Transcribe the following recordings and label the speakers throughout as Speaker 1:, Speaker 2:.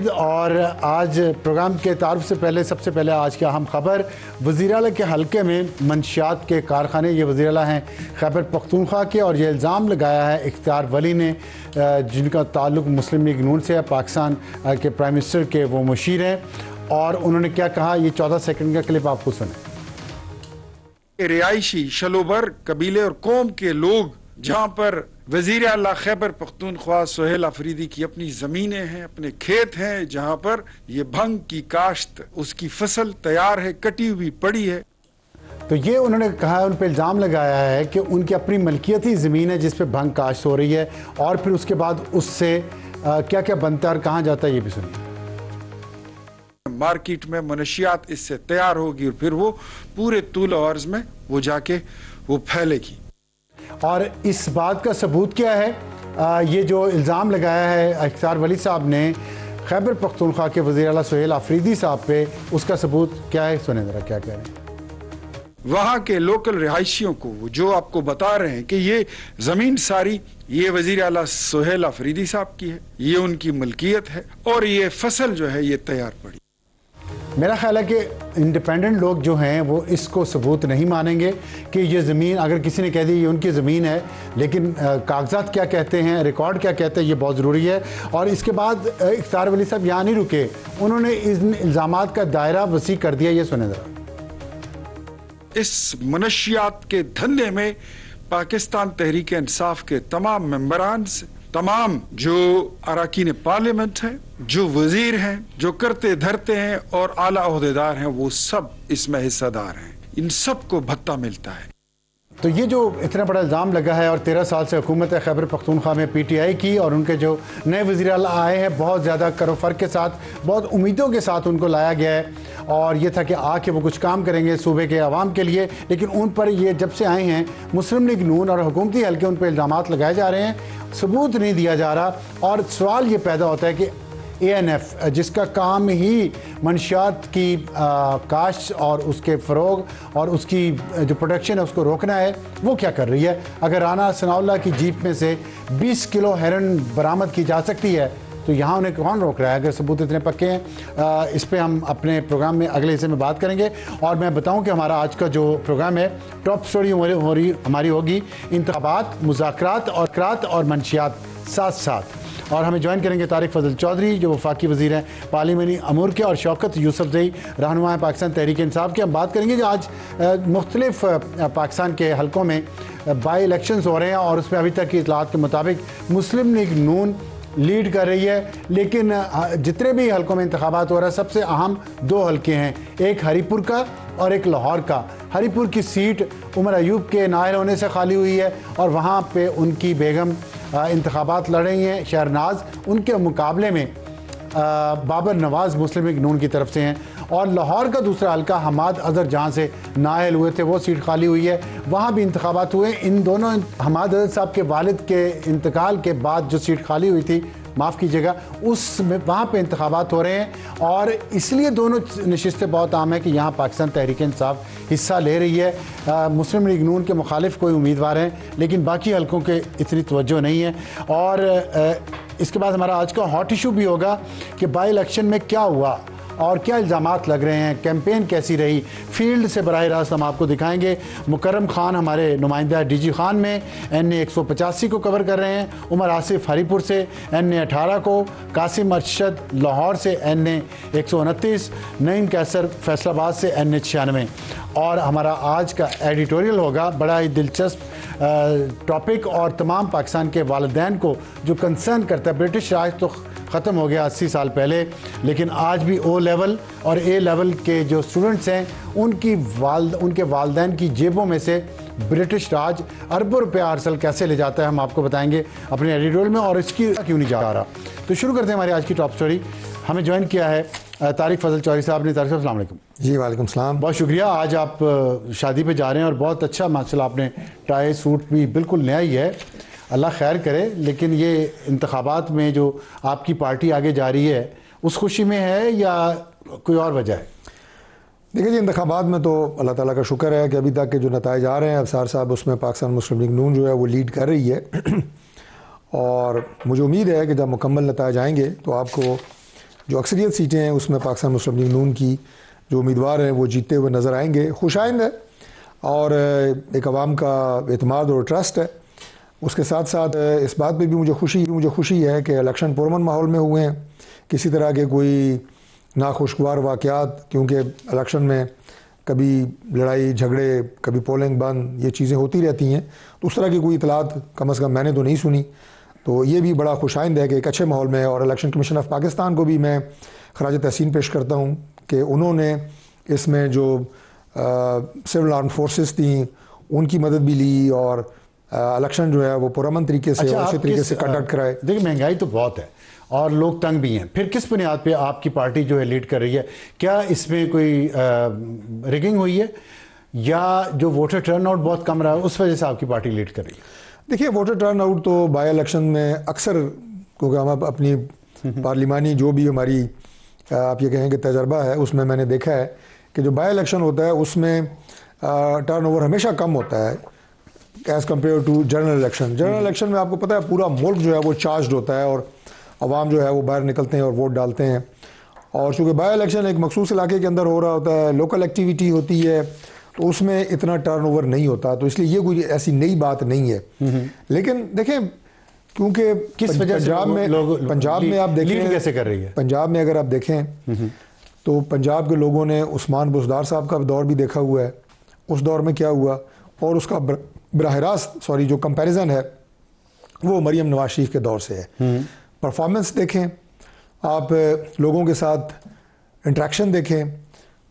Speaker 1: और आज प्रोग्राम के तारुफ से पहले सबसे पहले आज की अहम खबर, वज़ीर-ए-आला के हल्के में मंशियात के कारखाने, ये वज़ीर-ए-आला हैं खैबर पख्तूनख्वा के, और ये इल्ज़ाम लगाया है इख्तियार वली ने जिनका ताल्लुक़ मुस्लिम लीग नून से है, पाकिस्तान के प्राइम मिनिस्टर के वो मुशीर हैं। और उन्होंने क्या कहा, ये 14 सेकंड का क्लिप आपको सुने।
Speaker 2: रिहायशी शलोबर कबीले और कौम के लोग जहाँ पर वज़ीर आला खैबर पख्तूनख्वा सोहेल अफरीदी की अपनी ज़मीनें हैं, अपने खेत हैं, जहाँ पर ये भंग की काश्त, उसकी फसल तैयार है, कटी हुई पड़ी है।
Speaker 1: तो ये उन्होंने कहा, उन पर इल्ज़ाम लगाया है कि उनकी अपनी मलकियती ज़मीन है जिस पर भंग काश्त हो रही है, और फिर उसके बाद उससे क्या क्या बनता है और कहाँ जाता है, ये भी सुनिए।
Speaker 2: मार्केट में मनशियात इससे तैयार होगी और फिर वो पूरे तूल और अर्ज़ में वो जाके वो फैलेगी।
Speaker 1: और इस बात का सबूत क्या है, ये जो इल्ज़ाम लगाया है इख्तियार वली साहब ने खैबर पख्तूनख्वा के वज़ीर आला सोहेल अफरीदी साहब पे, उसका सबूत क्या है, सुने ज़रा क्या कह रहे हैं।
Speaker 2: वहाँ के लोकल रिहायशियों को जो आपको बता रहे हैं कि ये ज़मीन सारी ये वज़ीर आला सोहेल अफरीदी साहब की है, ये उनकी मलकियत है, और ये फसल जो है ये तैयार पड़ी।
Speaker 1: मेरा ख्याल है कि इंडिपेंडेंट लोग जो हैं वो इसको सबूत नहीं मानेंगे कि ये ज़मीन, अगर किसी ने कह दी ये उनकी ज़मीन है, लेकिन कागजात क्या कहते हैं, रिकॉर्ड क्या कहते हैं, ये बहुत ज़रूरी है। और इसके बाद इख्तियार वली साहब यहाँ नहीं रुके, उन्होंने इन इल्ज़ामात का दायरा वसी कर दिया, ये सुने ज़रा।
Speaker 2: इस मनशियात के धंधे में पाकिस्तान तहरीक इंसाफ के तमाम मेंबरान से, तमाम जो अरकान पार्लियामेंट हैं, जो वजीर हैं, जो करते धरते हैं और आला ओहदेदार हैं, वो सब इसमें हिस्सेदार हैं। इन सब को भत्ता मिलता है।
Speaker 1: तो ये जो इतना बड़ा इल्ज़ाम लगा है, और 13 साल से हुकूमत है खैबर पख्तूनख्वा में PTI की, और उनके जो नए वज़ीर आला आए हैं बहुत ज़्यादा करो-फ़र्क के साथ, बहुत उम्मीदों के साथ उनको लाया गया है, और ये था कि आके वो कुछ काम करेंगे सूबे के अवाम के लिए। लेकिन उन पर ये जब से आए हैं मुस्लिम लीग नून और हुकूमती हल्के, उन पर इल्ज़ामात लगाए जा रहे हैं, सबूत नहीं दिया जा रहा। और सवाल ये पैदा होता है कि ANF जिसका काम ही मंशियात की काश्त और उसके फ़रोग और उसकी जो प्रोडक्शन है उसको रोकना है, वो क्या कर रही है। अगर राना सनाउल्लाह की जीप में से 20 किलो हेरोइन बरामद की जा सकती है, तो यहाँ उन्हें कौन रोक रहा है, अगर सबूत इतने पक्के हैं। इस पर हम अपने प्रोग्राम में अगले हिस्से में बात करेंगे। और मैं बताऊँ कि हमारा आज का जो प्रोग्राम है, टॉप स्टोरी हमारी होगी इंतखाबात, मुज़ाकरात और मंशियात साथ साथ। और हमें ज्वाइन करेंगे तारिक फजल चौधरी जो वफाकी वज़ीर हैं पार्लियामानी अमूर के, और शौकत यूसुफजई रहनुमा है पाकिस्तान तहरीक इंसाफ के। हम बात करेंगे जो आज मुख्तलिफ पाकिस्तान के हलकों में बाई इलेक्शंस हो रहे हैं, और उसमें अभी तक की इतलात के मुताबिक मुस्लिम लीग नून लीड कर रही है। लेकिन जितने भी हलकों में इंतखाबात हो रहा है, सबसे अहम 2 हलके हैं, एक हरीपुर का और एक लाहौर का। हरीपुर की सीट उमर अयूब के नाअहल होने से खाली हुई है, और वहाँ पे उनकी बेगम इंतखाबात लड़ रही हैं शहरनाज, उनके मुकाबले में बाबर नवाज़ मुस्लिम लीग नून की तरफ से हैं। और लाहौर का दूसरा हल्का हमाद अजहर जहाँ से नाअहल हुए थे, वो सीट खाली हुई है, वहाँ भी इंतखाबात हुए। इन दोनों, हमाद अजहर साहब के वालिद के इंतकाल के बाद जो सीट खाली हुई थी, माफ़ कीजिएगा, उसमें वहाँ पे इंतखाबात हो रहे हैं। और इसलिए दोनों नशिस्तें बहुत आम है कि यहाँ पाकिस्तान तहरीक इंसाफ हिस्सा ले रही है। मुस्लिम लीग नून के मुखालिफ कोई उम्मीदवार हैं, लेकिन बाकी हलकों के इतनी तवज्जो नहीं है। और इसके बाद हमारा आज का हॉट इशू भी होगा कि बाई इलेक्शन में क्या हुआ और क्या इल्ज़ामात लग रहे हैं, कैंपेन कैसी रही, फील्ड से बराह रास्त हम आपको दिखाएंगे। मुकर्रम खान हमारे नुमाइंदा DG खान में NA 185 को कवर कर रहे हैं, उमर आसिफ हरीपुर से NA 18 को, कासिम अरशद लाहौर से NA 129, नईम कैसर फैसलाबाद से NA 96। और हमारा आज का एडिटोरियल होगा बड़ा ही दिलचस्प टॉपिक, और तमाम पाकिस्तान के वालिदैन को जो कंसर्न करता है। ब्रिटिश राज तो ख़त्म हो गया 80 साल पहले, लेकिन आज भी O लेवल और A लेवल के जो स्टूडेंट्स हैं, उनके वालिदैन की जेबों में से ब्रिटिश राज अरबों रुपया हर साल कैसे ले जाता है, हम आपको बताएंगे अपने एडिटोरियल में, और इसकी क्यों नहीं जा रहा। तो शुरू करते हैं हमारी आज की टॉप स्टोरी। हमें ज्वाइन किया है तारिक फजल चौधरी साहब ने। तारिक साहब अस्सलाम वालेकुम।
Speaker 3: जी वालेकुम सलाम।
Speaker 1: बहुत शुक्रिया। आज आप शादी पे जा रहे हैं और बहुत अच्छा माशाल्लाह, आपने टाई सूट भी बिल्कुल नया ही है, अल्लाह खैर करे। लेकिन ये इंतखाबात में जो आपकी पार्टी आगे जा रही है, उस खुशी में है या कोई और वजह है?
Speaker 3: देखिए जी, इंतखाबात में तो अल्लाह ताला का शुक्र है कि अभी तक के जो नताइज आ रहे हैं, अफसार साहब उसमें पाकिस्तान मुस्लिम लीग नून जो है वो लीड कर रही है। और मुझे उम्मीद है कि जब मुकम्मल नताइज आएंगे तो आपको जो अक्सरियत सीटें हैं उसमें पाकिस्तान मुस्लिम लीग नून की जो उम्मीदवार हैं वो जीतते हुए नज़र आएंगे। खुशाइंद है और एक अवाम का एतमाद और ट्रस्ट है। उसके साथ साथ इस बात पे भी मुझे खुशी है कि इलेक्शन पुरअमन माहौल में हुए हैं, किसी तरह के कोई नाखुशगवार वाक़यात, क्योंकि इलेक्शन में कभी लड़ाई झगड़े, कभी पोलिंग बंद, ये चीज़ें होती रहती हैं, तो उस तरह की कोई इतलात कम अज़ कम मैंने तो नहीं सुनी। तो ये भी बड़ा खुशाइंद है कि एक अच्छे माहौल में, और इलेक्शन कमीशन ऑफ पाकिस्तान को भी मैं खराज तहसीन पेश करता हूँ कि उन्होंने इसमें जो सिविल आर्म फोर्सेस थी उनकी मदद भी ली और इलेक्शन जो है वो पुरअमन तरीके से और अच्छे तरीके से कंडक्ट कराए।
Speaker 1: देखिए महंगाई तो बहुत है और लोग तंग भी हैं, फिर किस बुनियाद पे आपकी पार्टी जो है लीड कर रही है? क्या इसमें कोई रिगिंग हुई है या जो वोटर टर्नआउट बहुत कम रहा है उस वजह से आपकी पार्टी लीड कर रही है?
Speaker 3: देखिए वोटर टर्नआउट तो बाई इलेक्शन में अक्सर, क्योंकि हम अपनी पार्लिमानी जो भी हमारी आप ये कहें कि तजर्बा है उसमें मैंने देखा है कि जो बाई इलेक्शन होता है उसमें टर्नओवर हमेशा कम होता है as compare to general election. General election में आपको पता है पूरा मुल्क जो है वो चार्ज होता है और अवाम जो है वो बाहर निकलते हैं और वोट डालते हैं। और चूँकि बाई इलेक्शन एक मखसूस इलाके के अंदर हो रहा होता है, लोकल एक्टिविटी होती है, तो उसमें इतना टर्नओवर नहीं होता, तो इसलिए ये कोई ऐसी नई बात नहीं है। लेकिन देखें, क्योंकि
Speaker 1: किस वजह से
Speaker 3: पंजाब में आप देखें
Speaker 1: कैसे कर रही है,
Speaker 3: पंजाब में अगर आप देखें तो पंजाब के लोगों ने उस्मान बुज़दार साहब का दौर भी देखा हुआ है, उस दौर में क्या हुआ, और उसका बराह रास्त जो कंपैरिजन है वो मरियम नवाज शरीफ के दौर से है। परफॉर्मेंस देखें आप, लोगों के साथ इंटरेक्शन देखें,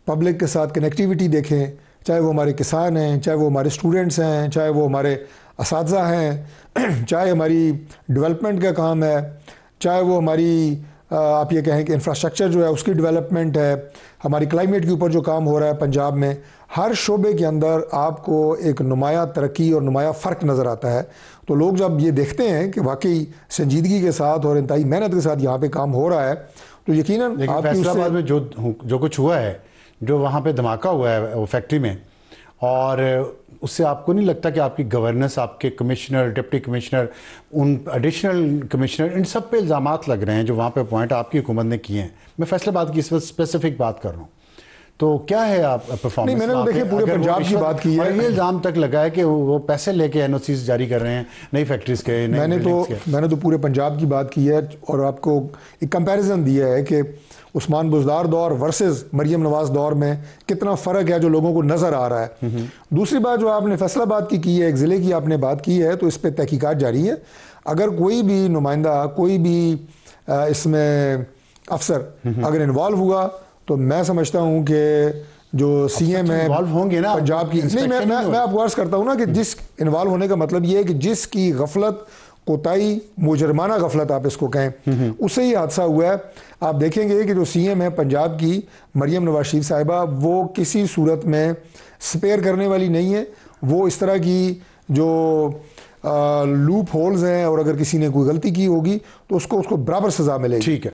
Speaker 3: पब्लिक के साथ कनेक्टिविटी देखें, चाहे वो हमारे किसान हैं, चाहे वो हमारे स्टूडेंट्स हैं, चाहे वो हमारे असातिज़ा हैं, चाहे हमारी डेवलपमेंट का काम है, चाहे वो हमारी आप ये कहें कि इंफ्रास्ट्रक्चर जो है उसकी डेवलपमेंट है, हमारी क्लाइमेट के ऊपर जो काम हो रहा है पंजाब में, हर शोबे के अंदर आपको एक नुमाया तरक्की और नुमाया फ़र्क नज़र आता है। तो लोग जब ये देखते हैं कि वाकई संजीदगी के साथ और इंतहाई मेहनत के साथ यहाँ पे काम हो रहा है, तो यकीनन
Speaker 1: फैसलाबाद में जो कुछ हुआ है, जो वहाँ पे धमाका हुआ है वो फैक्ट्री में, और उससे आपको नहीं लगता कि आपकी गवर्नेंस, आपके कमिश्नर, डिप्टी कमिश्नर, उन एडिशनल कमिश्नर, इन सब पे इल्ज़ामात लग रहे हैं जो वहाँ पे पॉइंट आपकी हुकूमत ने किए हैं? मैं फैसलाबाद की इस वक्त स्पेसिफिक बात कर रहा हूँ, तो क्या है आप परफॉर्मेंस?
Speaker 3: मैंने तो देखिए पूरे पंजाब की बात की है,
Speaker 1: ये इल्ज़ाम तक लगा है कि वो पैसे लेके एनओसीज जारी कर रहे हैं नई फैक्ट्रीज के।
Speaker 3: मैंने तो पूरे पंजाब की बात की है और आपको एक कंपैरिजन दिया है कि उस्मान बुज़दार दौर वर्सेस मरियम नवाज दौर में कितना फ़र्क है जो लोगों को नज़र आ रहा है। दूसरी बात जो आपने फैसलाबाद की है, एक ज़िले की आपने बात की है, तो इस पर तहकीकात जारी है। अगर कोई भी नुमाइंदा, कोई भी इसमें अफसर अगर इन्वॉल्व हुआ तो मैं समझता हूँ कि जो सीएम है
Speaker 1: होंगे ना
Speaker 3: पंजाब की, नहीं मैं आपको अर्ज़ करता हूँ ना कि जिस इन्वॉल्व होने का मतलब ये है कि जिसकी गफलत, कोताही, मुजरमाना गफलत आप इसको कहें, उससे ही हादसा हुआ है। आप देखेंगे कि जो सीएम है पंजाब की मरियम नवाज शरीफ साहिबा, वो किसी सूरत में स्पेयर करने वाली नहीं है। वो इस तरह की जो लूप होल्स हैं और अगर किसी ने कोई गलती की होगी तो उसको बराबर सज़ा मिलेगी।
Speaker 1: ठीक है।